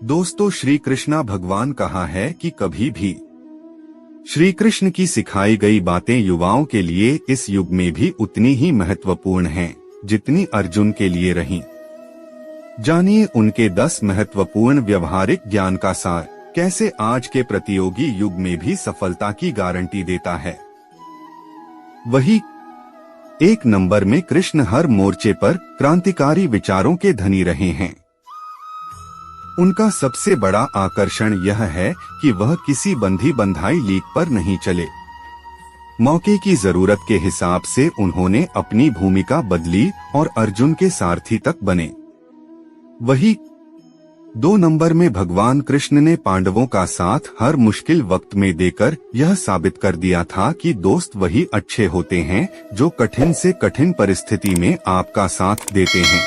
दोस्तों, श्री कृष्णा भगवान कहा है कि कभी भी श्री कृष्ण की सिखाई गई बातें युवाओं के लिए इस युग में भी उतनी ही महत्वपूर्ण हैं जितनी अर्जुन के लिए रहीं। जानिए उनके 10 महत्वपूर्ण व्यवहारिक ज्ञान का सार कैसे आज के प्रतियोगी युग में भी सफलता की गारंटी देता है। वही 1 नंबर में कृष्ण हर मोर्चे पर क्रांतिकारी विचारों के धनी रहे हैं। उनका सबसे बड़ा आकर्षण यह है कि वह किसी बंधी बंधाई लीक पर नहीं चले। मौके की जरूरत के हिसाब से उन्होंने अपनी भूमिका बदली और अर्जुन के सारथी तक बने। वही 2 नंबर में भगवान कृष्ण ने पांडवों का साथ हर मुश्किल वक्त में देकर यह साबित कर दिया था कि दोस्त वही अच्छे होते हैं जो कठिन से कठिन परिस्थिति में आपका साथ देते हैं।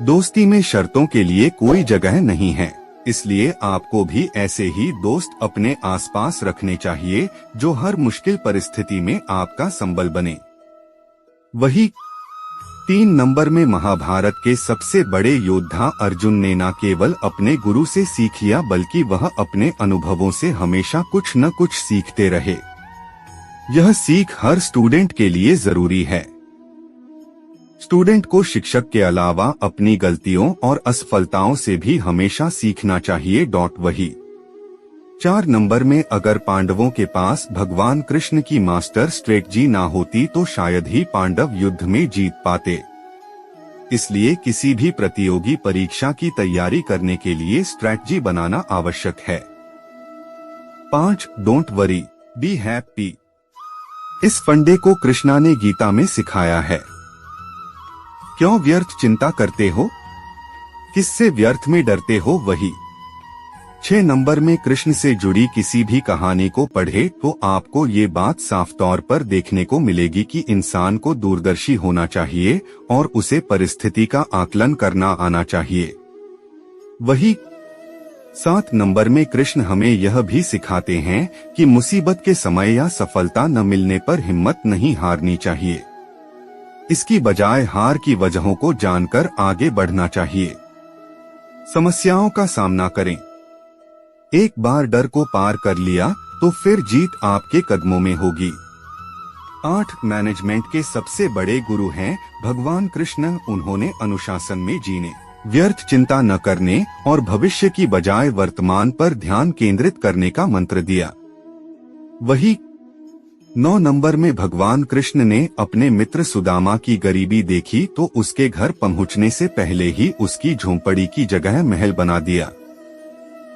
दोस्ती में शर्तों के लिए कोई जगह नहीं है, इसलिए आपको भी ऐसे ही दोस्त अपने आसपास रखने चाहिए जो हर मुश्किल परिस्थिति में आपका संबल बने। वही 3 नंबर में महाभारत के सबसे बड़े योद्धा अर्जुन ने न केवल अपने गुरु से सीख लिया बल्कि वह अपने अनुभवों से हमेशा कुछ न कुछ सीखते रहे। यह सीख हर स्टूडेंट के लिए जरूरी है। स्टूडेंट को शिक्षक के अलावा अपनी गलतियों और असफलताओं से भी हमेशा सीखना चाहिए। वही 4 नंबर में अगर पांडवों के पास भगवान कृष्ण की मास्टर स्ट्रेटजी ना होती तो शायद ही पांडव युद्ध में जीत पाते। इसलिए किसी भी प्रतियोगी परीक्षा की तैयारी करने के लिए स्ट्रेटजी बनाना आवश्यक है। 5 डोंट वरी बी हैप्पी। इस फंडे को कृष्णा ने गीता में सिखाया है। क्यों व्यर्थ चिंता करते हो, किससे व्यर्थ में डरते हो। वही 6 नंबर में कृष्ण से जुड़ी किसी भी कहानी को पढ़े तो आपको ये बात साफ तौर पर देखने को मिलेगी कि इंसान को दूरदर्शी होना चाहिए और उसे परिस्थिति का आकलन करना आना चाहिए। वही 7 नंबर में कृष्ण हमें यह भी सिखाते हैं कि मुसीबत के समय या सफलता न मिलने पर हिम्मत नहीं हारनी चाहिए। इसकी बजाय हार की वजहों को जानकर आगे बढ़ना चाहिए। समस्याओं का सामना करें। एक बार डर को पार कर लिया तो फिर जीत आपके कदमों में होगी। 8 मैनेजमेंट के सबसे बड़े गुरु हैं भगवान कृष्ण। उन्होंने अनुशासन में जीने, व्यर्थ चिंता न करने और भविष्य की बजाय वर्तमान पर ध्यान केंद्रित करने का मंत्र दिया। वही 9 नंबर में भगवान कृष्ण ने अपने मित्र सुदामा की गरीबी देखी तो उसके घर पहुंचने से पहले ही उसकी झोंपड़ी की जगह महल बना दिया।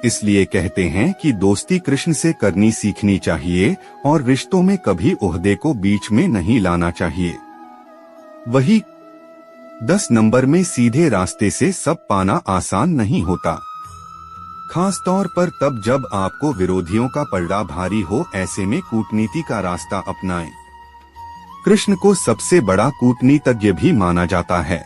इसलिए कहते हैं कि दोस्ती कृष्ण से करनी सीखनी चाहिए और रिश्तों में कभी ओहदे को बीच में नहीं लाना चाहिए। वही 10 नंबर में सीधे रास्ते से सब पाना आसान नहीं होता, खास तौर पर तब जब आपको विरोधियों का पलड़ा भारी हो। ऐसे में कूटनीति का रास्ता अपनाएं। कृष्ण को सबसे बड़ा कूटनीतिज्ञ भी माना जाता है।